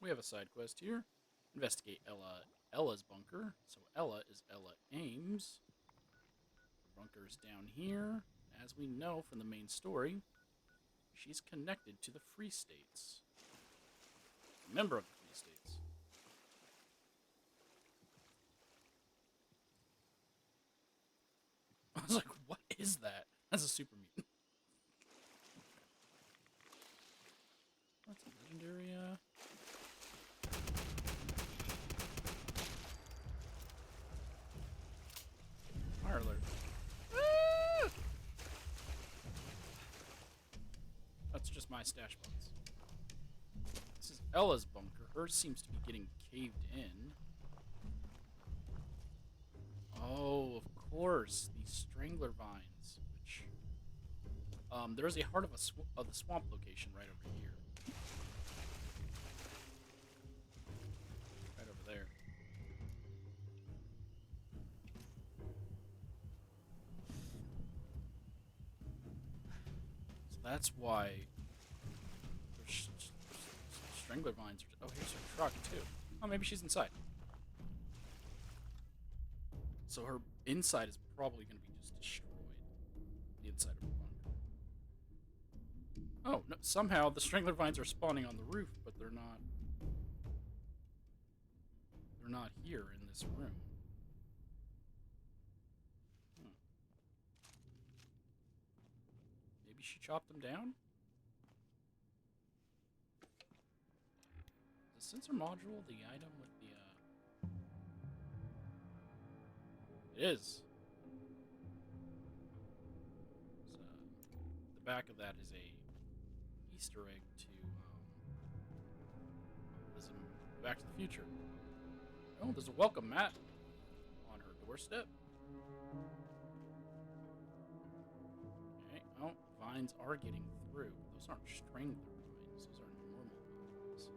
We have a side quest here. Investigate Ella's bunker. So Ella is Ella Ames. Her bunker is down here. As we know from the main story, she's connected to the Free States. A member of the Free States. I was like, what is that? That's a super mutant. That's a legendary, fire alert. Ah! That's just my stash box. This is Ella's bunker. Hers seems to be getting caved in. Oh, of course, these strangler vines, which there is a heart of the swamp location right over here, right over there. So that's why there's strangler vines. Oh, here's her truck too. Oh, maybe she's inside. So her inside is probably going to be just destroyed. The inside of her bunker. Oh, no, somehow the strangler vines are spawning on the roof, but they're not. They're not here in this room. Hmm. Maybe she chopped them down? Is the sensor module the item with the, It is. So, the back of that is a Easter egg to, Back to the Future. Oh, there's a welcome mat on her doorstep. Okay, oh, vines are getting through. Those aren't strangler vines, those are normal vines.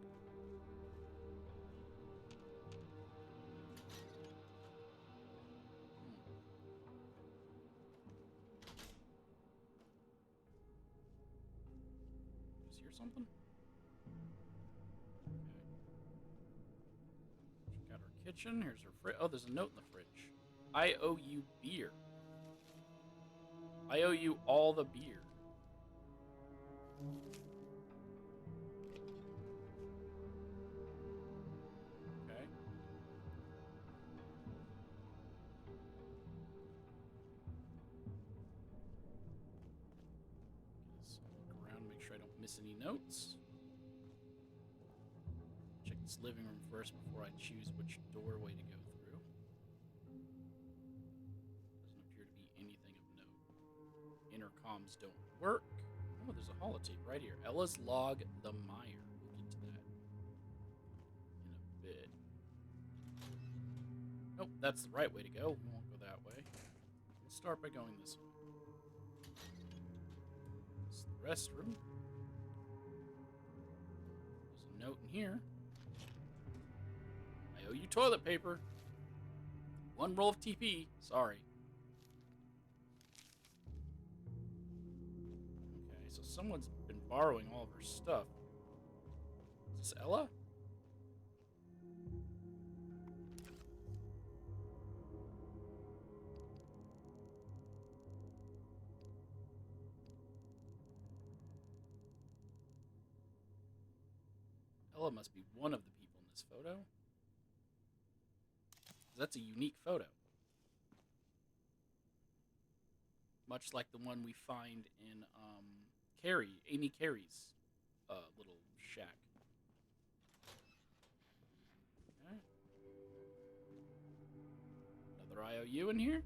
Just hear something? Okay. She got her kitchen. Here's her fridge. Oh, there's a note in the fridge. I owe you beer. I owe you all the beer. Okay. So look around, make sure I don't miss any notes. Check this living room first before I choose which doorway to go through. Doesn't appear to be anything of note. Intercoms don't work. Oh, there's a holotape right here. Ella's log, the mire. We'll get to that in a bit. Nope, that's the right way to go. We won't go that way. We'll start by going this way. This is the restroom. There's a note in here. I owe you toilet paper. One roll of TP. Sorry. Okay, so someone's been borrowing all of her stuff. Is this Ella? Ella must be one of the people in this photo. That's a unique photo. Much like the one we find in Amy Carey's little shack. Okay. Another IOU in here.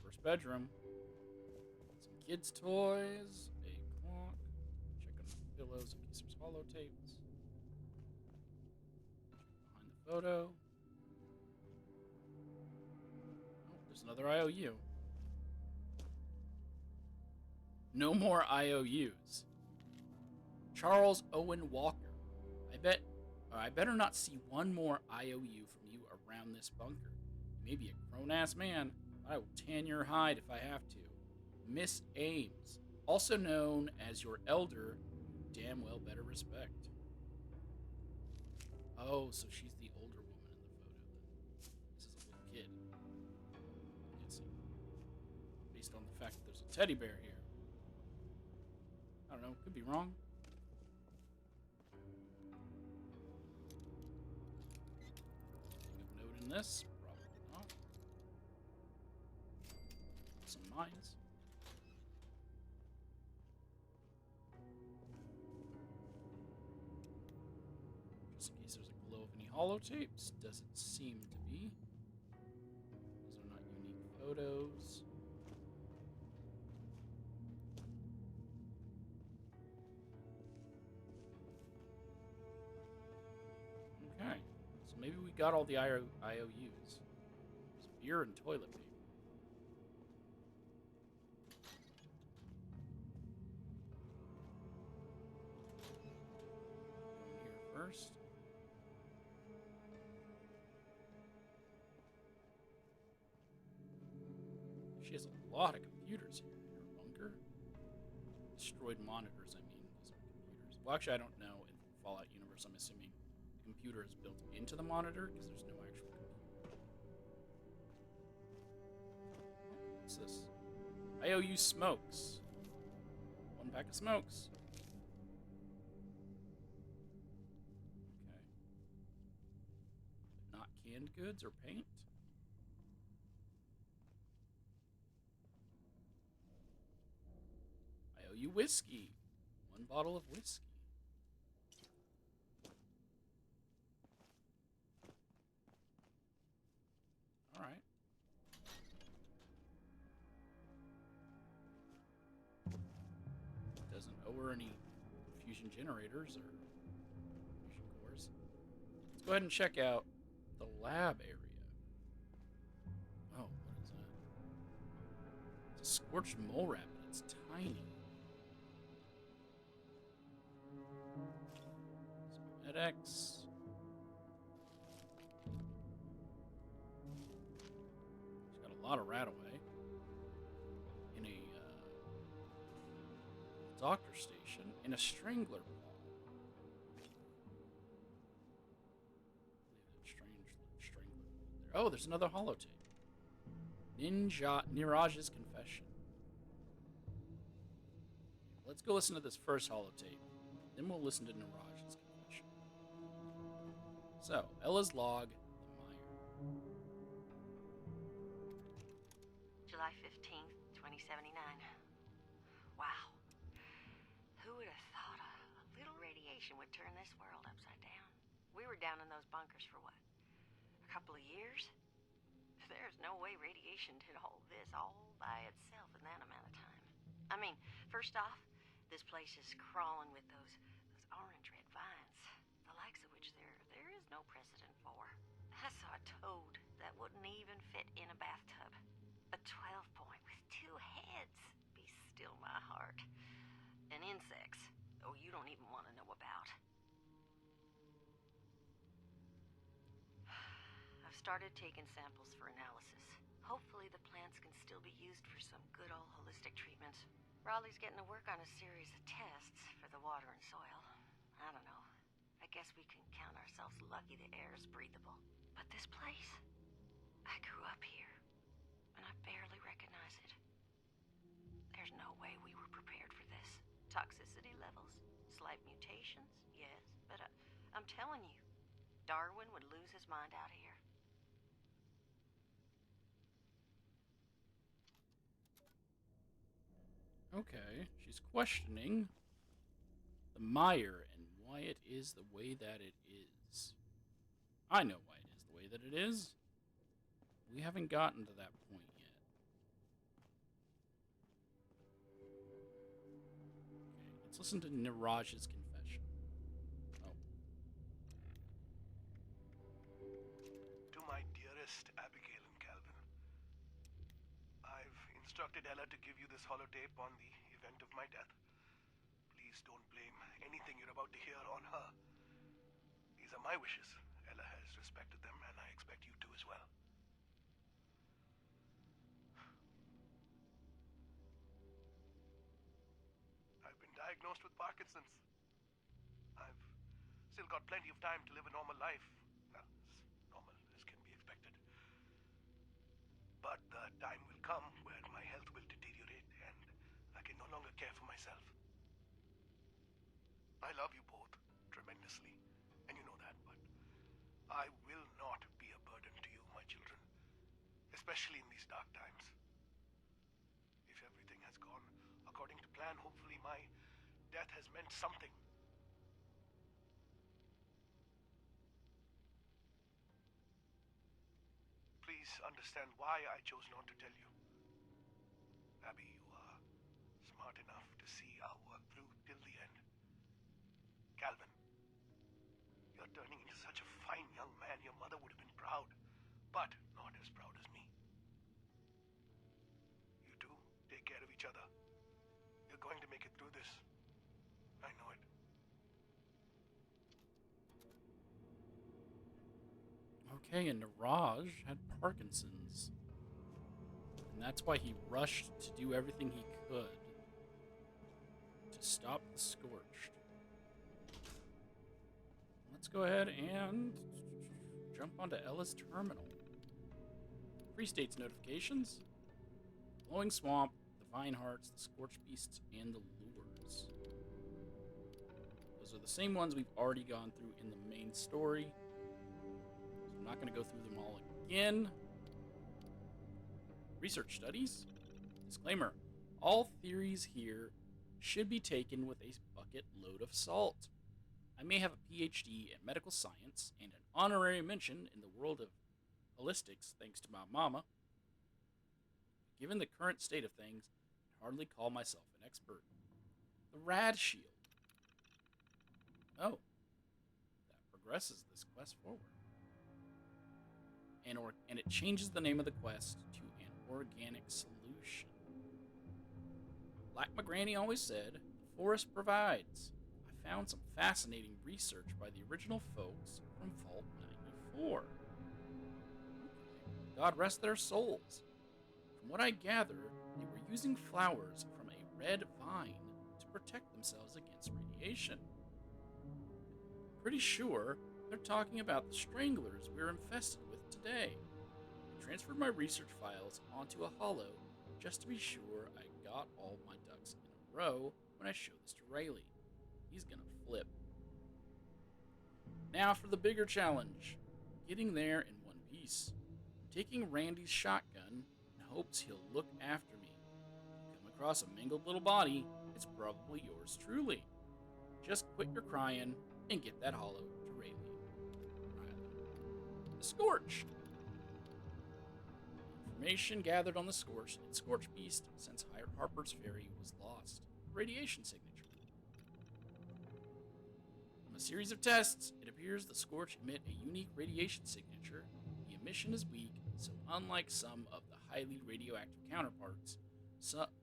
First bedroom. Some kids' toys. A clock. Check on the pillows in case there's holotapes. Behind the photo. Oh, there's another IOU. No more IOUs. Charles Owen Walker. I better not see one more IOU from you around this bunker. You may be a grown-ass man, but I will tan your hide if I have to. Miss Ames, also known as your elder, damn well better respect. Oh, so she's the older woman in the photo then. This is a little kid. I'm guessing. Based on the fact that there's a teddy bear here. I don't know, could be wrong. Anything of note in this? Probably not. Some mines. Just in case there's a glow of any holotapes. Doesn't seem to be. These are not unique photos. Okay, so maybe we got all the IOUs. There's beer and toilet paper. Going here first. She has a lot of computers here in her bunker. Destroyed monitors, I mean. These are computers. Well, actually, I don't know. In the Fallout universe, I'm assuming the computer is built into the monitor because there's no actual computer. What's this? IOU smokes. 1 pack of smokes. Okay. But not canned goods or paint? IOU whiskey. 1 bottle of whiskey. Alright. Doesn't owe her any fusion generators or fusion cores. Let's go ahead and check out the lab area. Oh, what is that? It's a scorched mole rat, but it's tiny. Some MedX. She's got a lot of rat away. In a doctor station. In a strangler ball. Strangler. There. Oh, there's another holotape. Niraj's confession. Let's go listen to this first holotape. Then we'll listen to Niraj's confession. So, Ella's log, the mire. July 15th, 2079. Wow. Who would have thought a little radiation would turn this world upside down? We were down in those bunkers for what? A couple of years? There's no way radiation did all this all by itself in that amount of time. I mean, first off, this place is crawling with those orange red vines, the likes of which there is no precedent for. I saw a toad that wouldn't even fit in a bathtub. A 12-point with 2 heads. Be still my heart. And insects. Oh, you don't even want to know about. I've started taking samples for analysis. Hopefully the plants can still be used for some good old holistic treatment. Raleigh's getting to work on a series of tests for the water and soil. I don't know. I guess we can count ourselves lucky the air is breathable. But this place, I grew up here, and I barely recognize it. There's no way we were prepared for this. Toxicity levels, slight mutations, yes, but I'm telling you, Darwin would lose his mind out here. Okay, she's questioning the mire and why it is the way that it is. I know why it is the way that it is. We haven't gotten to that point yet. Okay, let's listen to Niraj's confession. Oh. To my dearest Abigail and Calvin, I've instructed Ella to give you this holotape on the event of my death. Please don't blame anything you're about to hear on her. These are my wishes. Ella has respected them, and I expect you to as well. I've been diagnosed with Parkinson's. I've still got plenty of time to live a normal life. Well, as normal as can be expected. But the time will come where my health will deteriorate and I can no longer care for myself. I love you both tremendously, and you know that, but I will not be a burden to you, my children, especially in these dark times. If everything has gone according to plan, hopefully my death has meant something. Please understand why I chose not to tell you. Abby, you are smart enough to see our work through till the end. Calvin, you're turning into such a fine young man. Your mother would have been proud, but not as proud as me. You two, take care of each other. You're going to make it through this. I know it. Okay, and Niraj had Parkinson's. And that's why he rushed to do everything he could to stop the Scorched. Let's go ahead and jump onto Ella's terminal. Free States notifications. Glowing Swamp, the Vine Hearts, the Scorched Beasts, and the Lures. Those are the same ones we've already gone through in the main story. So I'm not going to go through them all again. Research studies. Disclaimer. All theories here should be taken with a bucket load of salt. I may have a PhD in medical science and an honorary mention in the world of holistics thanks to my mama. Given the current state of things, I hardly call myself an expert. The Rad Shield. Oh, that progresses this quest forward. And it changes the name of the quest to an organic solution. Like my granny always said, the forest provides. I found some fascinating research by the original folks from Vault 94. Okay. God rest their souls. From what I gather, they were using flowers from a red vine to protect themselves against radiation. Pretty sure they're talking about the stranglers we're infested with today. I transferred my research files onto a holo just to be sure I got all my ducks in a row when I show this to Rayleigh. He's gonna flip. Now for the bigger challenge. Getting there in one piece. I'm taking Randy's shotgun in hopes he'll look after me. If you come across a mangled little body, it's probably yours truly. Just quit your crying and get that holo to Rayleigh. The Scorched. Information gathered on the Scorched and Scorched Beast since Harper's Ferry was lost. Radiation signature. From a series of tests, it appears the Scorched emit a unique radiation signature. The emission is weak, so unlike some of the highly radioactive counterparts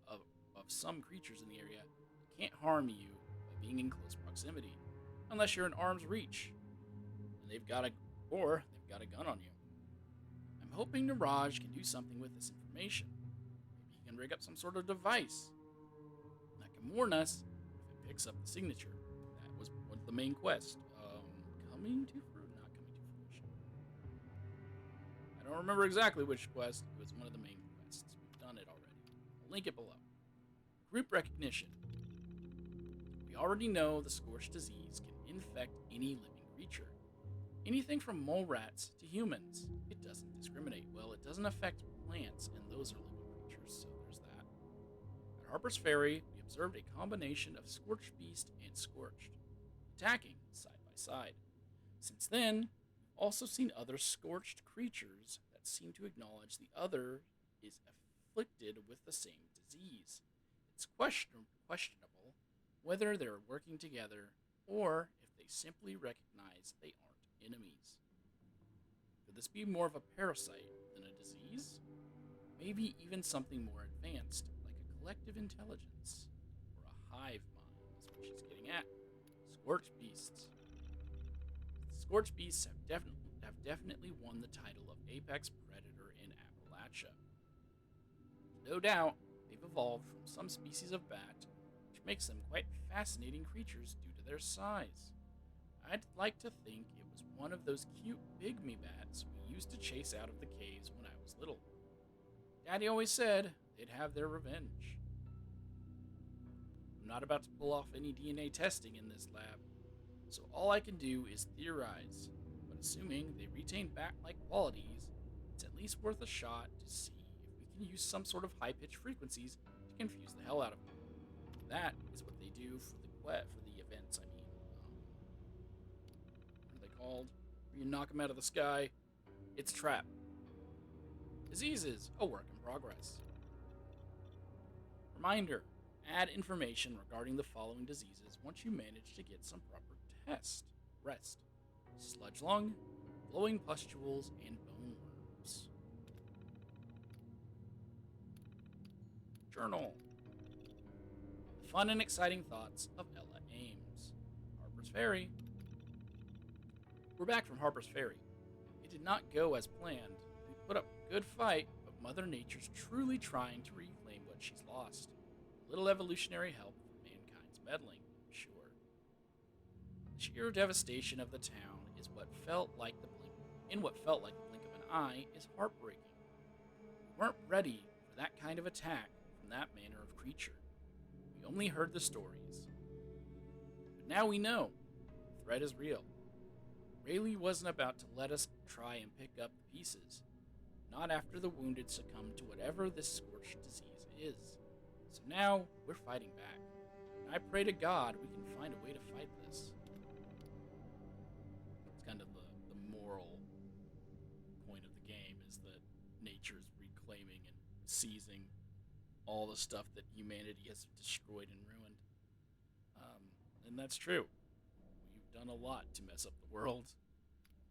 of some creatures in the area, it can't harm you by being in close proximity, unless you're in arm's reach, and they've got a gun on you. I'm hoping Niraj can do something with this information. Maybe he can rig up some sort of device that can warn us if it picks up the signature. That was one of the main quests. Coming to fruition, not coming to fruition. I don't remember exactly which quest. It was one of the main quests. We've done it already. I'll link it below. Group recognition. We already know the Scorched disease can infect any living creature. Anything from mole rats to humans. It doesn't discriminate. Well, it doesn't affect plants, and those are living creatures, so there's that. At Harper's Ferry, we observed a combination of Scorched Beast and Scorched, attacking side by side. Since then, we've also seen other Scorched creatures that seem to acknowledge the other is afflicted with the same disease. It's questionable whether they're working together or if they simply recognize they aren't enemies. Could this be more of a parasite than a disease? Maybe even something more advanced, like a collective intelligence or a hive mind, is what she's getting at. Scorched Beasts. Scorched Beasts have definitely won the title of apex predator in Appalachia. No doubt, they've evolved from some species of bat, which makes them quite fascinating creatures due to their size. I'd like to think it was one of those cute pygmy bats we used to chase out of the caves when I was little. Daddy always said they'd have their revenge. I'm not about to pull off any DNA testing in this lab, so all I can do is theorize. But assuming they retain bat like qualities, it's at least worth a shot to see if we can use some sort of high pitched frequencies to confuse the hell out of them. That is what they do for the events. I mean, what are they called? Where you knock them out of the sky. It's a trap. Diseases, a work in progress. Reminder: add information regarding the following diseases once you manage to get some proper rest: sludge lung, glowing pustules, and bone worms. Journal: the fun and exciting thoughts of Ella Ames. Harper's Ferry. We're back from Harper's Ferry. It did not go as planned. We put up a good fight, but Mother Nature's truly trying to reclaim what she's lost. A little evolutionary help from mankind's meddling, I'm sure. The sheer devastation of the town is what felt like the blink of an eye is heartbreaking. We weren't ready for that kind of attack from that manner of creature. We only heard the stories. But now we know the threat is real. Rayleigh wasn't about to let us try and pick up the pieces. Not after the wounded succumb to whatever this scorched disease is. So now we're fighting back. And I pray to God we can find a way to fight this. It's kind of the moral point of the game is that nature's reclaiming and seizing all the stuff that humanity has destroyed and ruined. And that's true. We've done a lot to mess up the world.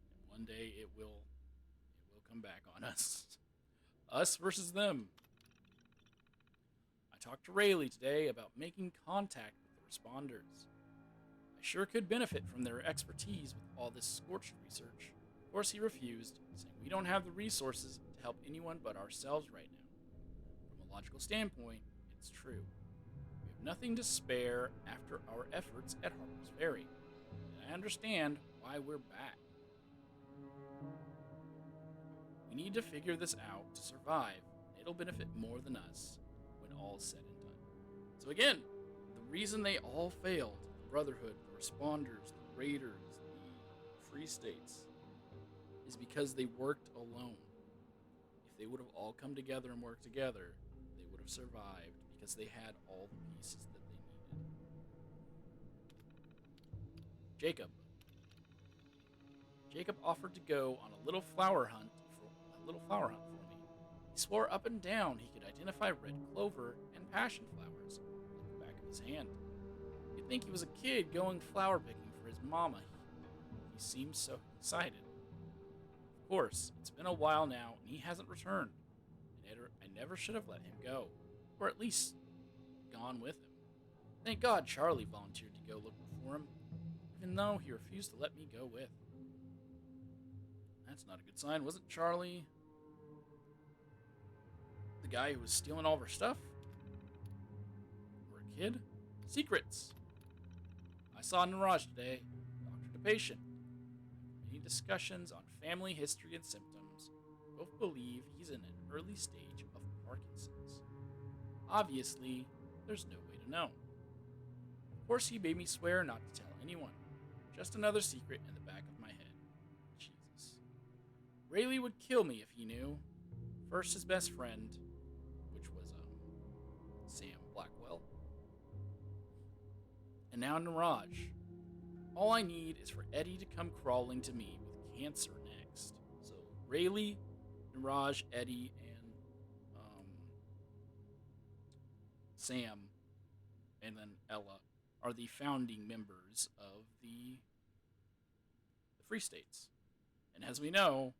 And one day it will come back on us. Us versus them. I talked to Rayleigh today about making contact with the responders. I sure could benefit from their expertise with all this scorched research. Of course, he refused, saying we don't have the resources to help anyone but ourselves right now. From a logical standpoint, it's true. We have nothing to spare after our efforts at Harper's Ferry, and I understand why we're back. We need to figure this out to survive, and it'll benefit more than us when all's said and done. So again, the reason they all failed, the Brotherhood, the Responders, the Raiders, the Free States, is because they worked alone. If they would have all come together and worked together, they would have survived because they had all the pieces that they needed. Jacob offered to go on a little flower hunt for me. He swore up and down he could identify red clover and passion flowers like the back of his hand. You'd think he was a kid going flower picking for his mama. He seemed so excited. Of course, it's been a while now and he hasn't returned. I never should have let him go, or at least gone with him. Thank God Charlie volunteered to go look for him, even though he refused to let me go with. That's not a good sign. Wasn't Charlie the guy who was stealing all of our stuff? Or a kid? Secrets! I saw Niraj today, doctor to patient. Many discussions on family history and symptoms. Both believe he's in an early stage of Parkinson's. Obviously, there's no way to know. Of course, he made me swear not to tell anyone. Just another secret in the back of my head. Jesus. Rayleigh would kill me if he knew. First, his best friend, which was Sam Blackwell. And now Niraj. All I need is for Eddie to come crawling to me with cancer next. So Rayleigh, Niraj, Eddie, and Sam, and then Ella are the founding members of the Free States. And as we know,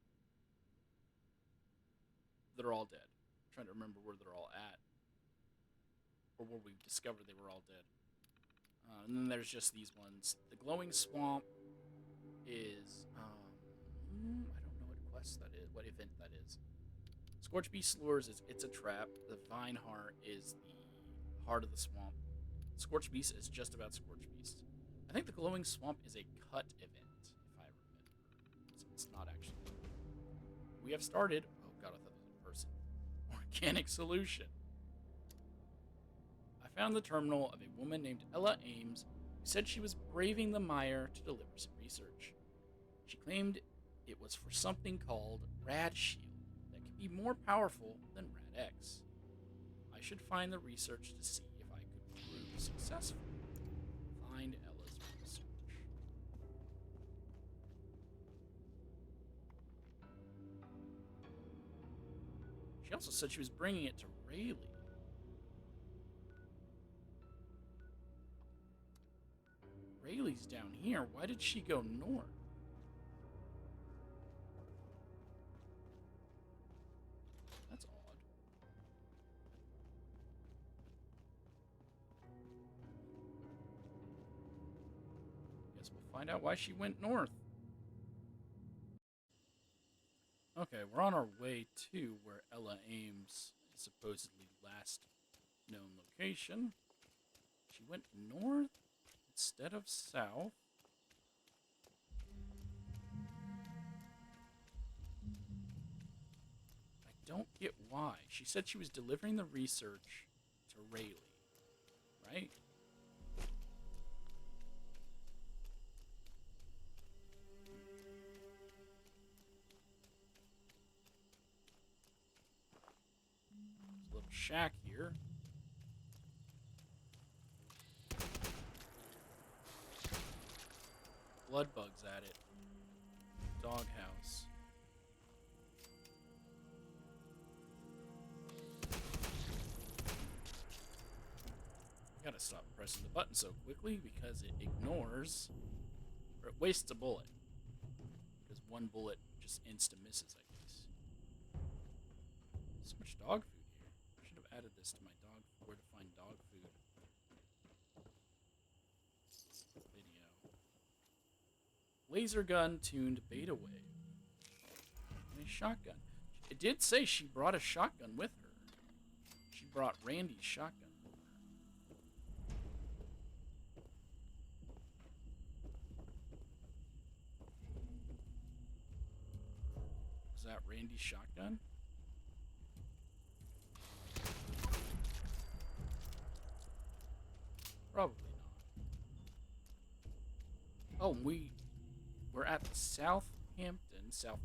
they're all dead. I'm trying to remember where they're all at, or where we've discovered they were all dead. And then there's just these ones. The Glowing Swamp is, I don't know what quest that is, what event that is. Scorch Beast Lures is It's a Trap. The Vine Heart is the Heart of the Swamp. Scorch Beast is just about Scorch Beast. I think the glowing swamp is a cut event, if I remember. So it's not actually. We have started. Oh god, I thought it was a person. Organic solution. I found the terminal of a woman named Ella Ames who said she was braving the mire to deliver some research. She claimed it was for something called Rad Shield that could be more powerful than Rad X. I should find the research to see if I could prove successful. Find Ella's research. She also said she was bringing it to Rayleigh. Rayleigh's down here. Why did she go north? That's odd. Guess we'll find out why she went north. Okay, we're on our way to where Ella Ames is supposedly last known location. She went north instead of south. I don't get why. She said she was delivering the research to Rayleigh, right? There's a little shack here. Blood bugs at it. Doghouse. I gotta stop pressing the button so quickly because it ignores, or it wastes a bullet. Because one bullet just insta misses, I guess. So much dog food here. I should have added this to my dog. Where to find dog food video. Laser gun tuned beta wave. And a shotgun. It did say she brought a shotgun with her. She brought Randy's shotgun. Was that Randy's shotgun? Probably not. Oh, we're at the Southampton Estate.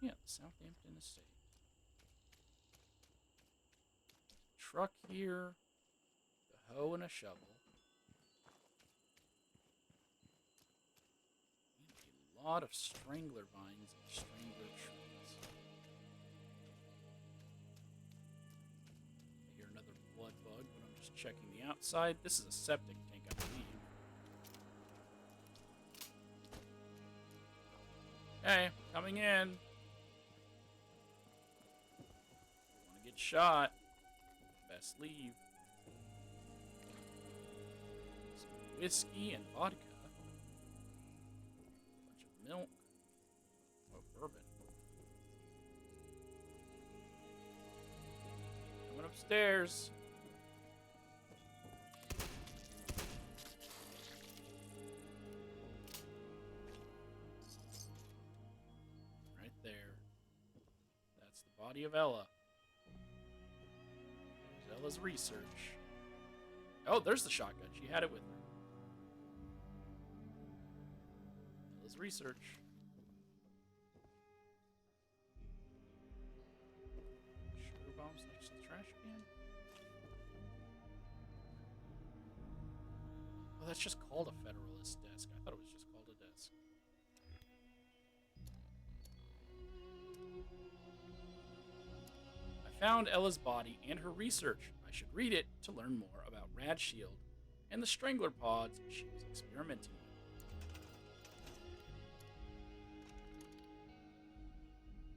Yeah, the Southampton Estate. Truck here, the hoe and a shovel. A lot of strangler vines and strangler trees. I hear another blood bug, but I'm just checking the outside. This is a septic tank, I believe. Hey, coming in. Want to get shot? Best leave. Some whiskey and vodka. Bunch of milk. Oh, bourbon. Coming upstairs. Right there. That's the body of Ella. There's Ella's research. Oh, there's the shotgun. She had it with her. Ella's research. Sugar bombs next to the trash can. Oh, that's just called a Federalist desk. I thought it was just called a desk. I found Ella's body and her research. I should read it to learn more about Rad Shield and the strangler pods she was experimenting with.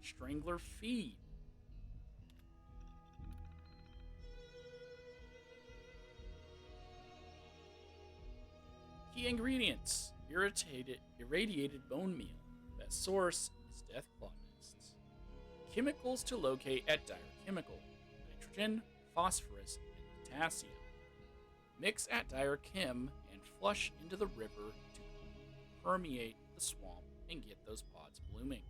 Strangler feed. Key ingredients: irradiated bone meal. Best source is death claw nests. Chemicals to locate at Dire Chemical: nitrogen, phosphorus, and potassium. Mix at diarchem and flush into the river to permeate the swamp and get those pods blooming.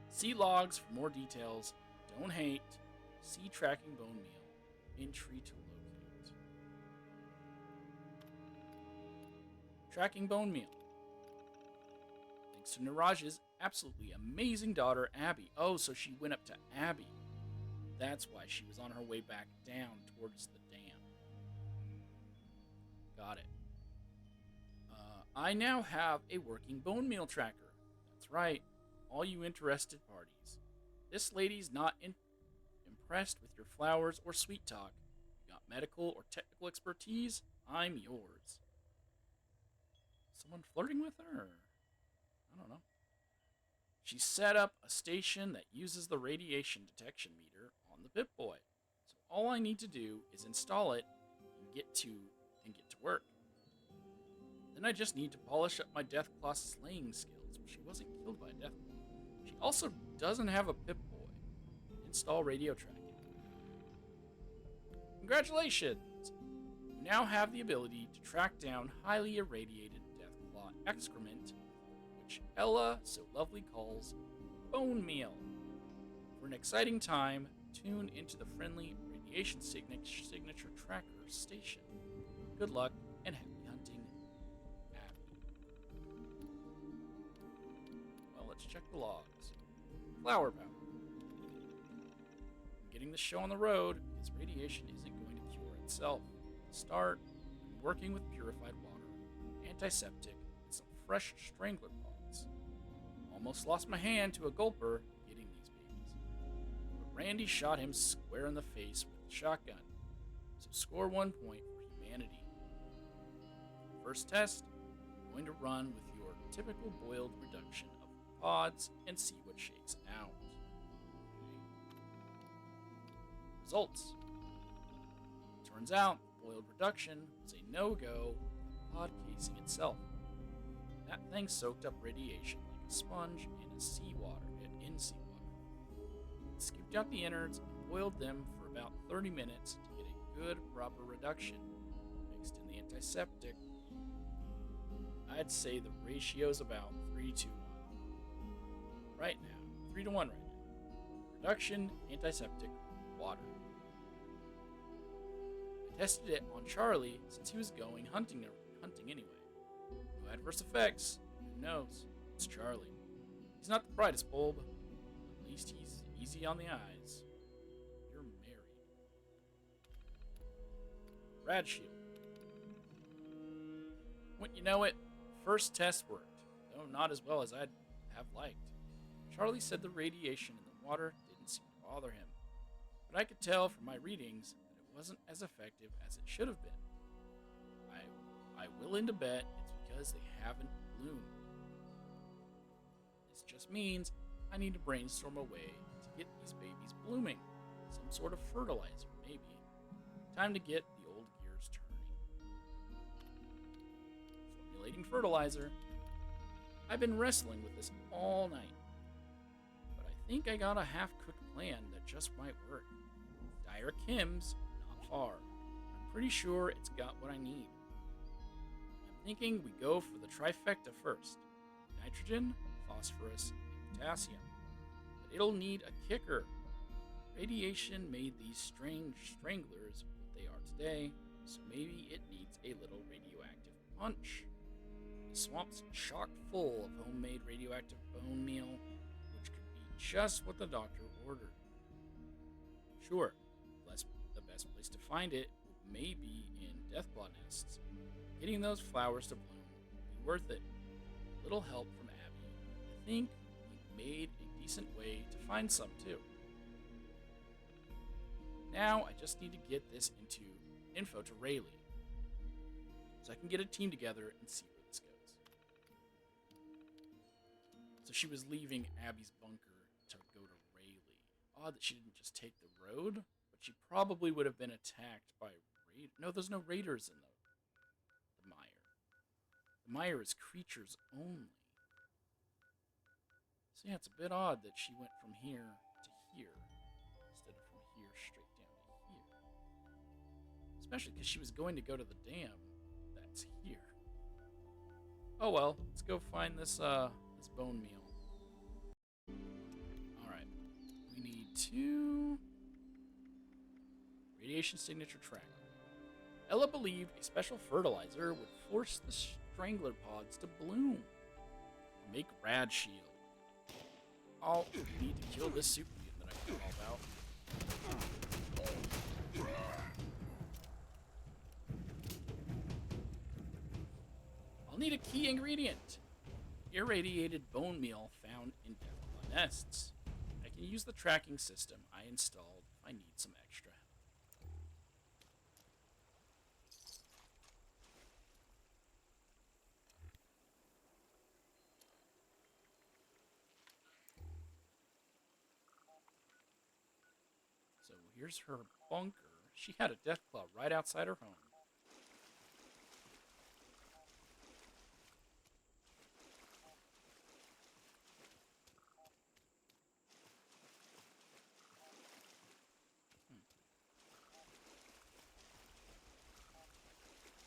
See logs for more details. Don't hate. See tracking bone meal. Entry to locate. Tracking bone meal. Thanks to Niraj's absolutely amazing daughter, Abby. Oh, so she went up to Abby. That's why she was on her way back down towards the dam. Got it. I now have a working bone meal tracker. That's right, all you interested parties. This lady's not impressed with your flowers or sweet talk. You got medical or technical expertise? I'm yours. Someone flirting with her? Or I don't know. She set up a station that uses the radiation detection meter on the Pip-Boy. So all I need to do is install it and get to work. Then I just need to polish up my Deathclaw slaying skills. She wasn't killed by a Deathclaw. She also doesn't have a Pip-Boy. Install radio tracking. Congratulations! You now have the ability to track down highly irradiated Deathclaw excrement, which Ella so lovely calls bone meal. For an exciting time, tune into the friendly radiation signature tracker station. Good luck and happy hunting, Abby. Well, let's check the logs. Flower power. I'm getting the show on the road because radiation isn't going to cure itself. Start working with purified water, antiseptic, and some fresh strangler pods. Almost lost my hand to a gulper getting these babies. But Randy shot him square in the face with a shotgun. So score 1 point for humanity. First test, I'm going to run with your typical boiled reduction of pods and see what shakes out. Okay. Results. Turns out, boiled reduction was a no-go for pod casing itself. That thing soaked up radiation like a sponge in seawater. It scooped out the innards and boiled them for about 30 minutes to get a good, proper reduction. Mixed in the antiseptic, I'd say the ratio's about 3 to 1. Right now. 3 to 1 right now. Reduction, antiseptic, water. I tested it on Charlie since he was going hunting anyway. No adverse effects. Who knows? It's Charlie. He's not the brightest bulb. At least he's easy on the eyes. You're married. Rad shield. Wouldn't you know it? First test worked, though not as well as I'd have liked. Charlie said the radiation in the water didn't seem to bother him, but I could tell from my readings that it wasn't as effective as it should have been. I willing to bet it's because they haven't bloomed. This just means I need to brainstorm a way to get these babies blooming. Some sort of fertilizer, maybe. Time to get the old gears turning. Formulating fertilizer. I've been wrestling with this all night, but I think I got a half-cooked plan that just might work. Dire Kim's not far. I'm pretty sure it's got what I need. I'm thinking we go for the trifecta first. Nitrogen, phosphorus, and potassium. But it'll need a kicker. Radiation made these strange stranglers what they are today, so maybe it needs a little radioactive punch. The swamp's chock full of homemade radioactive bone meal, which could be just what the doctor ordered. Sure, the best place to find it may be in deathclaw nests. Getting those flowers to bloom will be worth it. A little help from Abby. I think we've made a decent way to find some too. Now I just need to get this into info to Rayleigh, so I can get a team together and see where this goes. So she was leaving Abby's bunker to go to Rayleigh. Odd that she didn't just take the road, but she probably would have been attacked by raiders. No, there's no raiders in the mire. The mire is creatures only. So yeah, it's a bit odd that she went from here to here instead of from here straight down to here. Especially because she was going to go to the dam that's here. Oh well, let's go find this bone meal. Alright. We need two radiation signature tracker. Ella believed a special fertilizer would force the strangler pods to bloom. Make rad shield. I'll need to kill this super mutant that I forgot all about. I'll need a key ingredient. Irradiated bone meal found in Deathclaw nests. I can use the tracking system I installed if I need some extra help. So here's her bunker. She had a Deathclaw right outside her home.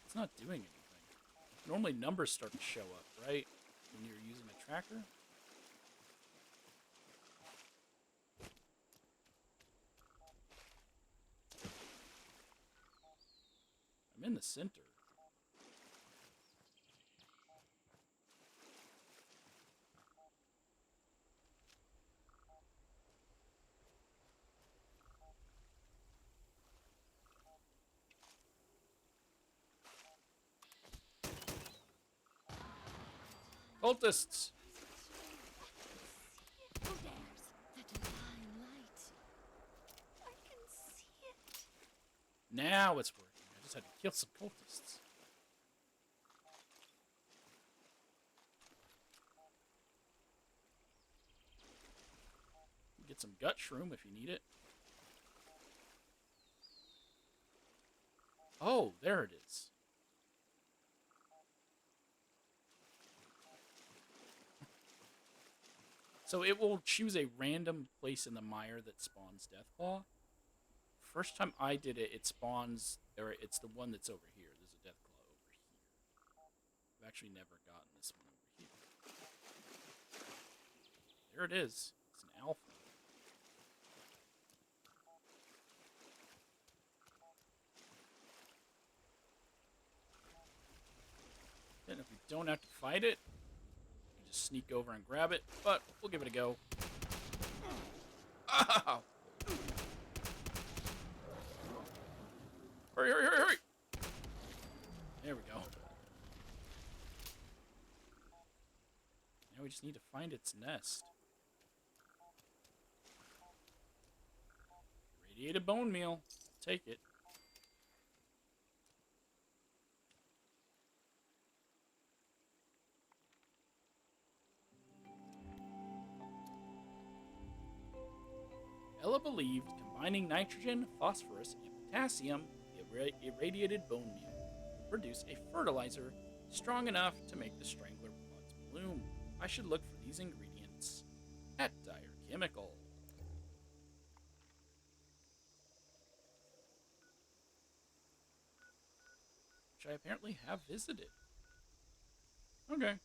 It's not doing anything. Normally numbers start to show up, right? When you're using a tracker. I'm in the center. Cultists! Oh, there's the divine light. I can see it. Now it's working. I just had to kill some cultists. Get some gut shroom if you need it. Oh, there it is. So it will choose a random place in the mire that spawns Deathclaw. First time I did it, it spawns, or it's the one that's over here. There's a Deathclaw over here. I've actually never gotten this one over here. There it is. It's an alpha. Then if we don't have to fight it, we just sneak over and grab it, but we'll give it a go. Ow! Hurry, hurry, hurry, hurry! There we go. Now we just need to find its nest. Radiated bone meal. Take it. Ella believed combining nitrogen, phosphorus, and potassium, the irradiated bone meal, would produce a fertilizer strong enough to make the strangler pods bloom. I should look for these ingredients at Dire Chemical. Which I apparently have visited. Okay.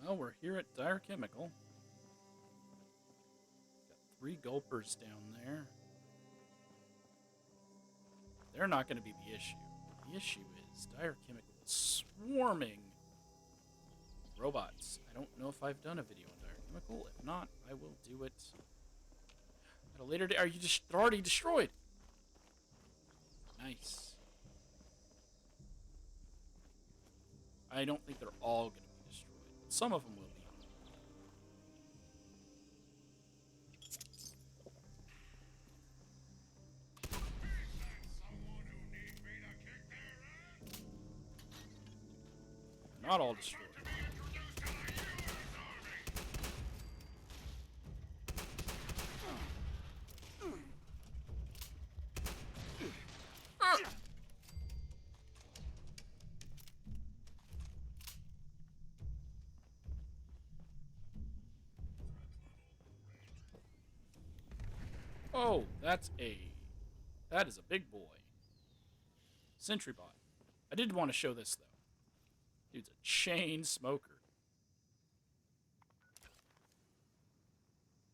Well, we're here at Dire Chemical. Got 3 gulpers down there. They're not going to be the issue. The issue is Dire Chemical is swarming with robots. I don't know if I've done a video on Dire Chemical. If not, I will do it at a later date. Are you just they're already destroyed? Nice. I don't think they're all going to be destroyed. Some of them will be. Not all destroyed. Oh, that's a That is a big boy. Sentry bot. I did want to show this, though. Dude's a chain smoker.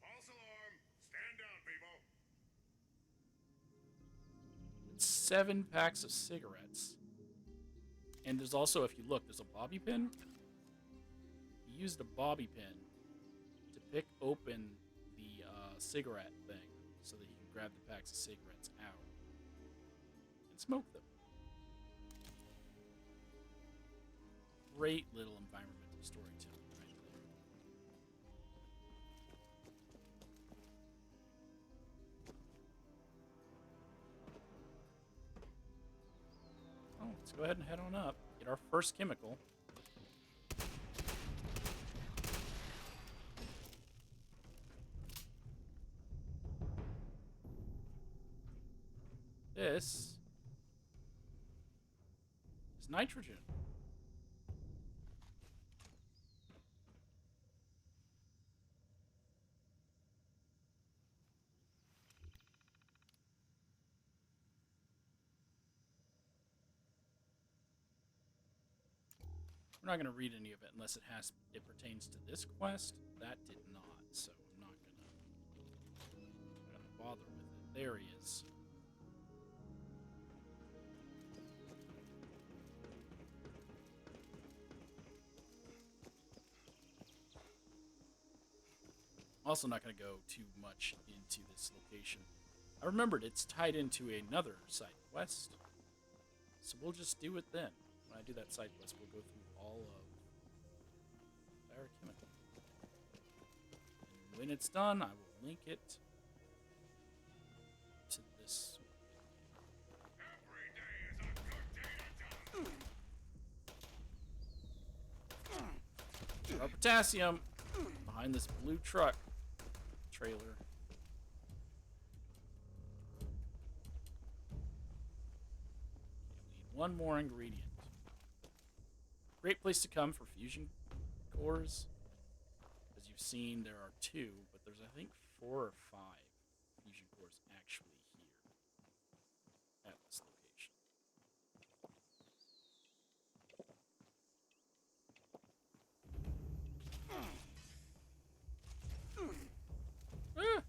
False alarm! Stand down, people! It's 7 packs of cigarettes. And there's also, if you look, there's a bobby pin. He used a bobby pin to pick open the cigarette thing so that he can grab the packs of cigarettes out and smoke them. Great little environmental storytelling right there. Oh, let's go ahead and head on up. Get our first chemical. This is nitrogen. We're not going to read any of it unless it pertains to this quest. That did not, so I'm not gonna bother with it. There he is. Also not going to go too much into this location. I remembered it's tied into another side quest, so we'll just do it then. When I do that side quest, we'll go through all of biochemical. And when it's done, I will link it to this. Every day is a good day to die! Our potassium behind this blue truck trailer. Okay, we need one more ingredient. Great place to come for fusion cores. As you've seen, there are 2, but there's I think 4 or 5 fusion cores actually here at this location. Ah!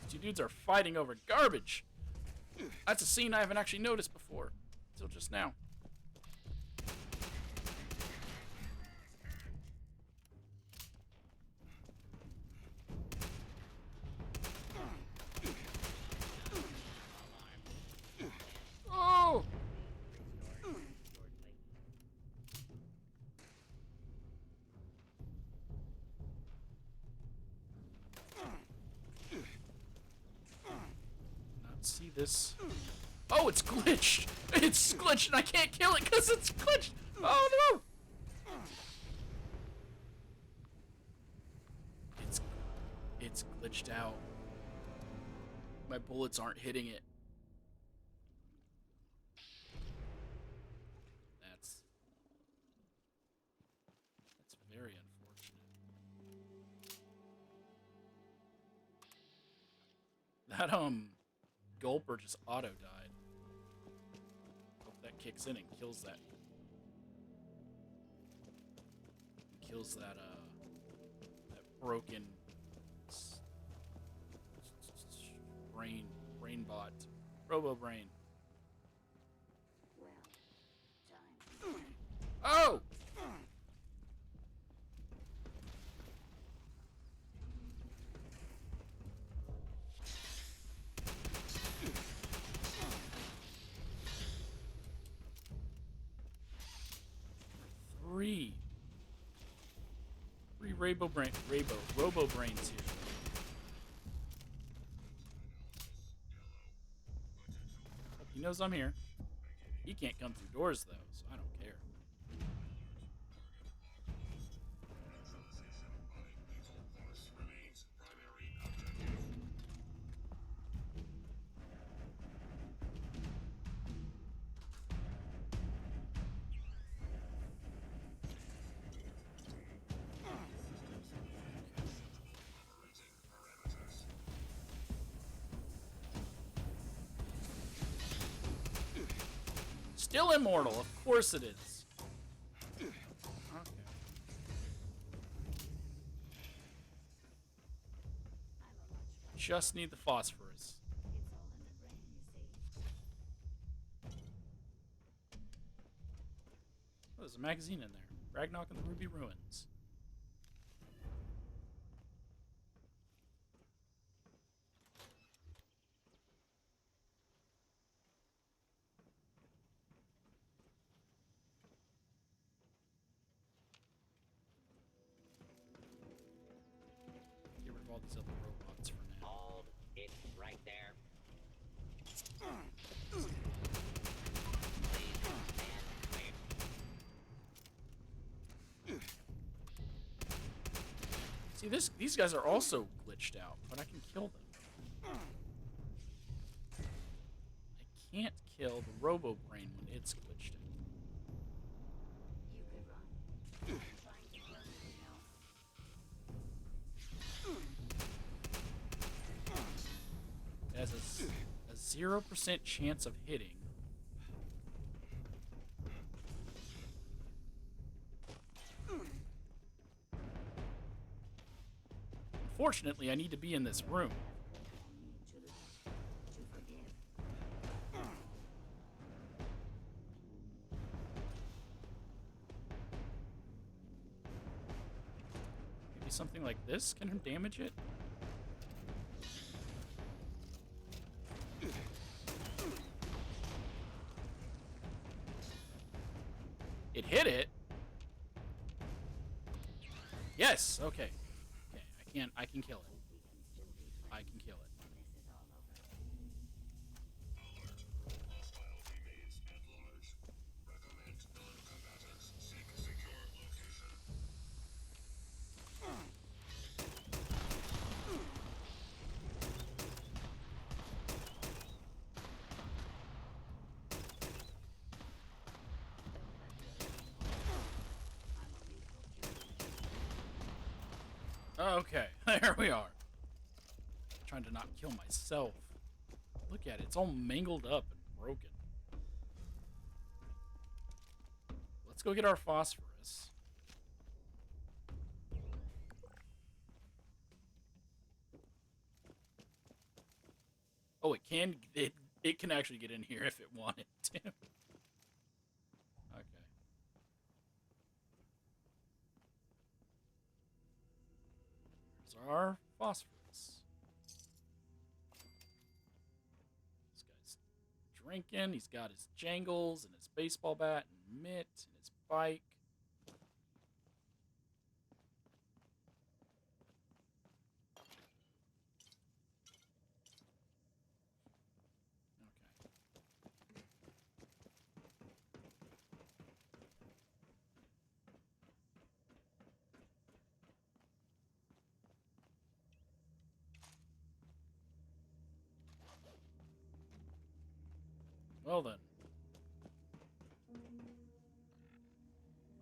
These 2 dudes are fighting over garbage. That's a scene I haven't actually noticed before, until just now. Oh! Not see this. Oh, it's glitched! It's glitched and I can't kill it because it's glitched! Oh no! It's glitched out. My bullets aren't hitting it. That's very unfortunate. That gulper just auto died. Hope that kicks in and kills that. Kills that that broken brain bot. Robo brain. Oh! Three Robo brains here. He knows I'm here. He can't come through doors though, so I don't care. still immortal. Of course it is. Okay. Just need the phosphorus. Oh, there's a magazine in there. Ragnarok and the Ruby Ruins. Get rid of all these other robots for now. Hold it right there. Please stand clear. See, these guys are also glitched out, but I can kill them. I can't kill the Robo Brain when it's glitched out. You could run. Trying to run now. It has a 0% chance of hitting. Unfortunately, I need to be in this room. To forgive. Maybe something like this can damage it? It hit it? Yes, okay. Okay, I can kill it. I can kill it. Hostile teammates at large. Recommend non-combatants seek secure location. Okay, there we are. Trying to not kill myself. Look at it, it's all mangled up and broken. Let's go get our phosphorus. Oh, it can actually get in here if it wanted to. Okay. There's our phosphorus. This guy's drinking. He's got his jangles and his baseball bat and mitt and his bike. Okay. Well then.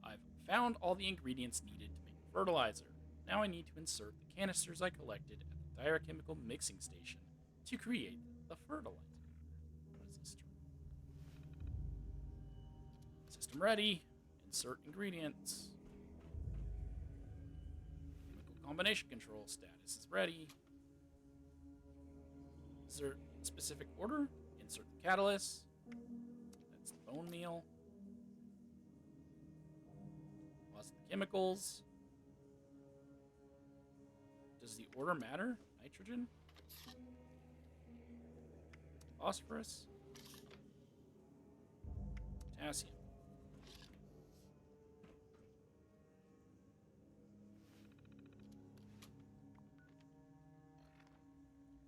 I've found all the ingredients needed to make fertilizer. Now I need to insert the canisters I collected at the diachemical mixing station to create the fertilizer. What is this? System ready. Insert ingredients. Chemical combination control status is ready. Insert specific order. Insert the catalyst. That's the bone meal. Plus the chemicals. Does the order matter? Nitrogen? Phosphorus? Potassium.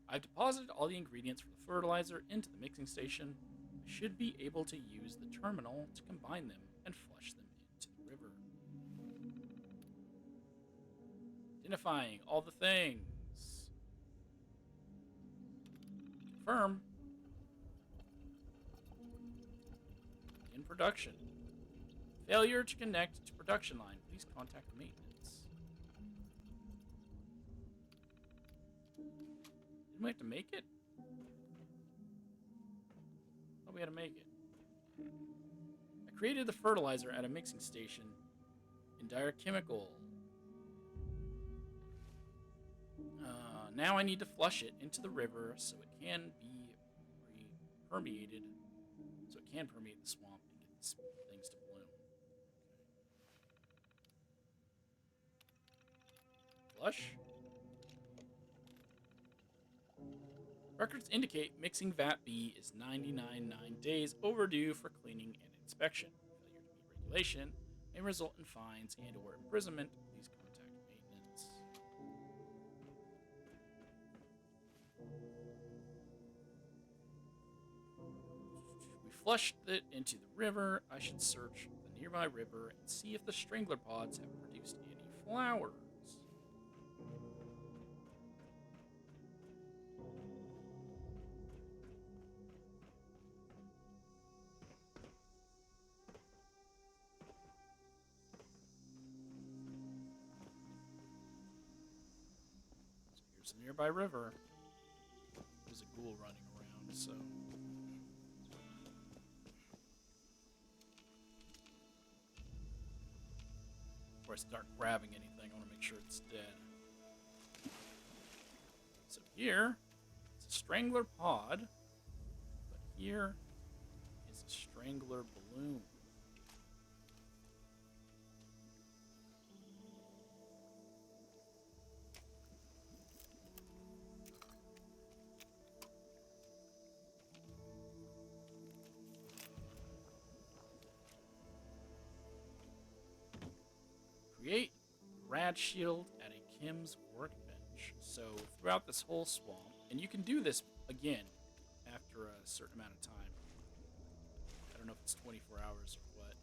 I've deposited all the ingredients for the fertilizer into the mixing station. I should be able to use the terminal to combine them and flush them into the river. Identifying all the things. Confirm. In production. Failure to connect to production line. Please contact maintenance. Didn't we have to make it? Oh, we had to make it. created the fertilizer at a mixing station in Dire Chemical. Now I need to flush it into the river so it can be permeated, so it can permeate the swamp and get these things to bloom. Flush. Records indicate mixing vat B is 99.9 days overdue for cleaning and inspection. Failure to meet regulation may result in fines and or imprisonment. Please contact maintenance. We flushed it into the river. I should search the nearby river and see if the strangler pods have produced any flowers. So here's the nearby river. There's a ghoul running around, so before I start grabbing anything, I want to make sure it's dead. So here, it's a strangler pod, but here is a strangler balloon. Create rad shield at a Kim's workbench. So throughout this whole swamp, and you can do this again after a certain amount of time. I don't know if it's 24 hours or what,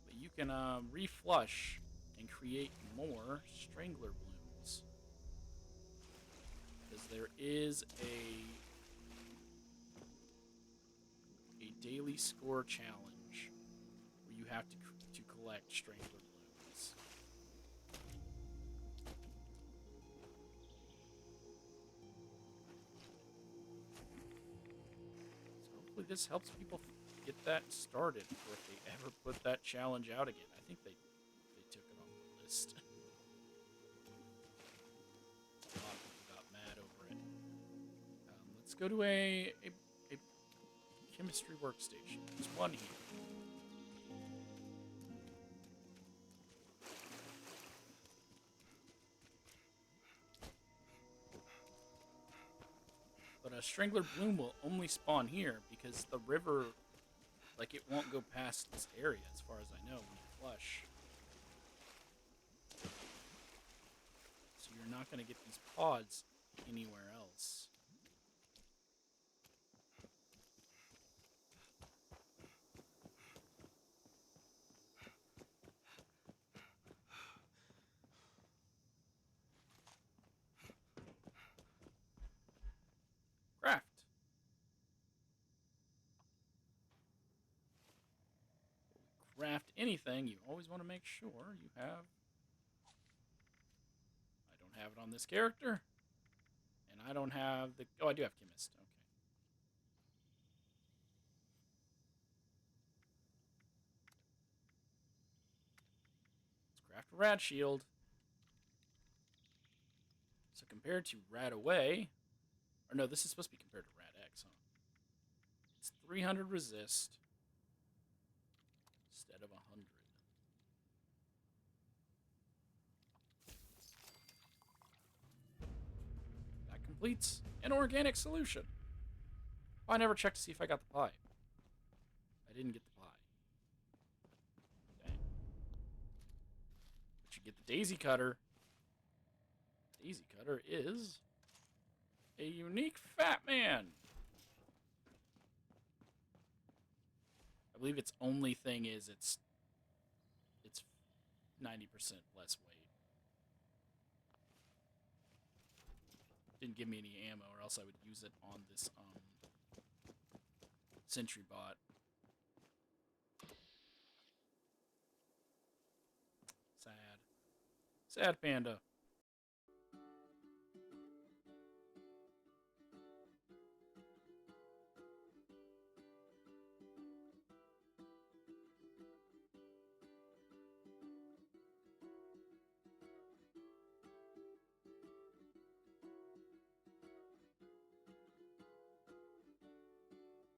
but you can reflush and create more strangler blooms. Because there is a daily score challenge where you have to collect strangler blooms. So hopefully this helps people get that started, or if they ever put that challenge out again. I think they took it off the list. A lot of people got mad over it. Let's go to a chemistry workstation. There's one here. But a strangler bloom will only spawn here because the river, like, it won't go past this area as far as I know when you flush. So you're not going to get these pods anywhere else. Craft. Craft anything, you always want to make sure you have. I don't have it on this character. And I don't have the. Oh, I do have chemist. Okay. Let's craft a rad shield. So compared to rad away, or no, this is supposed to be compared to rad X, huh? It's 300 resist instead of 100. That completes an organic solution. Oh, I never checked to see if I got the pie. I didn't get the pie. Dang. But you get the daisy cutter. Daisy cutter is a unique fat man. I believe its only thing is it's 90% less weight. Didn't give me any ammo, or else I would use it on this sentry bot. Sad. Sad panda.